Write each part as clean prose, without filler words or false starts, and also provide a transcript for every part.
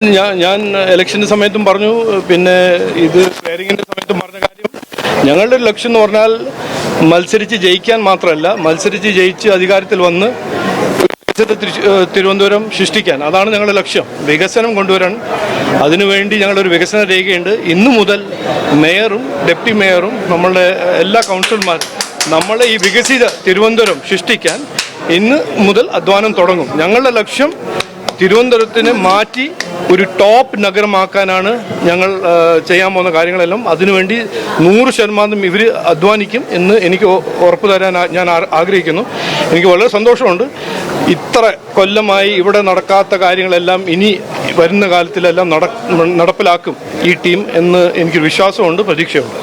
ഞാൻ ഇലക്ഷൻ്റെ സമയത്തും പറഞ്ഞു, പിന്നെ ഇത് സ്വേരിങ്ങിൻ്റെ സമയത്തും പറഞ്ഞ കാര്യം, ഞങ്ങളുടെ ഒരു ലക്ഷ്യം എന്ന് പറഞ്ഞാൽ മത്സരിച്ച് ജയിക്കാൻ മാത്രമല്ല, മത്സരിച്ച് ജയിച്ച് അധികാരത്തിൽ വന്ന് തിരുവനന്തപുരം സൃഷ്ടിക്കാൻ. അതാണ് ഞങ്ങളുടെ ലക്ഷ്യം, വികസനം കൊണ്ടുവരാൻ. അതിനുവേണ്ടി ഞങ്ങളൊരു വികസന രേഖയുണ്ട്. ഇന്നു മുതൽ മേയറും ഡെപ്യൂട്ടി മേയറും നമ്മളുടെ എല്ലാ കൗൺസിലർമാരും നമ്മളെ ഈ വികസിത തിരുവനന്തപുരം സൃഷ്ടിക്കാൻ ഇന്ന് മുതൽ അധ്വാനം തുടങ്ങും. ഞങ്ങളുടെ ലക്ഷ്യം തിരുവനന്തപുരത്തിനെ മാറ്റി ഒരു ടോപ്പ് നഗരമാക്കാനാണ് ഞങ്ങൾ ചെയ്യാൻ പോകുന്ന കാര്യങ്ങളെല്ലാം. അതിനുവേണ്ടി 100% ഇവർ അധ്വാനിക്കും എന്ന് എനിക്ക് ഉറപ്പ് തരാൻ ഞാൻ ആഗ്രഹിക്കുന്നു. എനിക്ക് വളരെ സന്തോഷമുണ്ട്. ഇത്ര കൊല്ലമായി ഇവിടെ നടക്കാത്ത കാര്യങ്ങളെല്ലാം ഇനി വരുന്ന കാലത്തിലെല്ലാം നടപ്പിലാക്കും ഈ ടീം എന്ന് എനിക്കൊരു വിശ്വാസമുണ്ട്, പ്രതീക്ഷയുണ്ട്.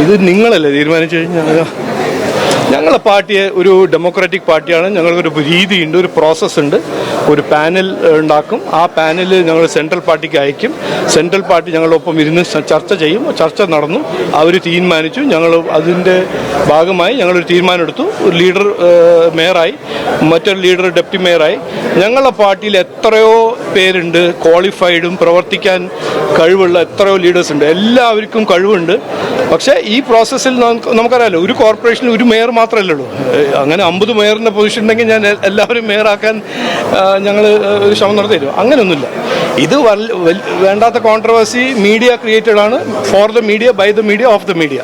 ഇത് നിങ്ങളല്ലേ തീരുമാനിച്ചു കഴിഞ്ഞാൽ? ഞങ്ങളെ പാർട്ടിയെ ഒരു ഡെമോക്രാറ്റിക് പാർട്ടിയാണ്. ഞങ്ങൾക്കൊരു രീതിയുണ്ട്, ഒരു പ്രോസസ്സ് ഉണ്ട്. ഒരു പാനൽ ഉണ്ടാക്കും. ആ പാനൽ ഞങ്ങൾ സെൻട്രൽ പാർട്ടിക്ക് അയക്കും. സെൻട്രൽ പാർട്ടി ഞങ്ങളൊപ്പം ഇരുന്ന് ചർച്ച ചെയ്യും. ചർച്ച നടന്നു, അവർ തീരുമാനിച്ചു. ഞങ്ങൾ അതിൻ്റെ ഭാഗമായി ഞങ്ങളൊരു തീരുമാനമെടുത്തു. ഒരു ലീഡർ മേയറായി, മറ്റൊരു ലീഡർ ഡെപ്യൂട്ടി മേയറായി. ഞങ്ങളുടെ പാർട്ടിയിൽ എത്രയോ പേരുണ്ട്, ക്വാളിഫൈഡും പ്രവർത്തിക്കാൻ കഴിവുള്ള എത്രയോ ലീഡേഴ്സ് ഉണ്ട്. എല്ലാവർക്കും കഴിവുണ്ട്. പക്ഷേ ഈ പ്രോസസ്സിൽ നമുക്കറിയാമല്ലോ, ഒരു കോർപ്പറേഷനിൽ ഒരു മേയർ മാത്രമല്ലല്ലോ. അങ്ങനെ 50 മേയറിൻ്റെ പൊസിഷൻ ഉണ്ടെങ്കിൽ ഞാൻ എല്ലാവരും മേയറാക്കാൻ ഞങ്ങൾ ഒരു ശ്രമം നടത്തിയിരുന്നു. അങ്ങനെയൊന്നുമില്ല. ഇത് വേണ്ടാത്ത കോൺട്രവേഴ്സി മീഡിയ ക്രിയേറ്റഡ് ആണ്. For the media, by the media, of the media.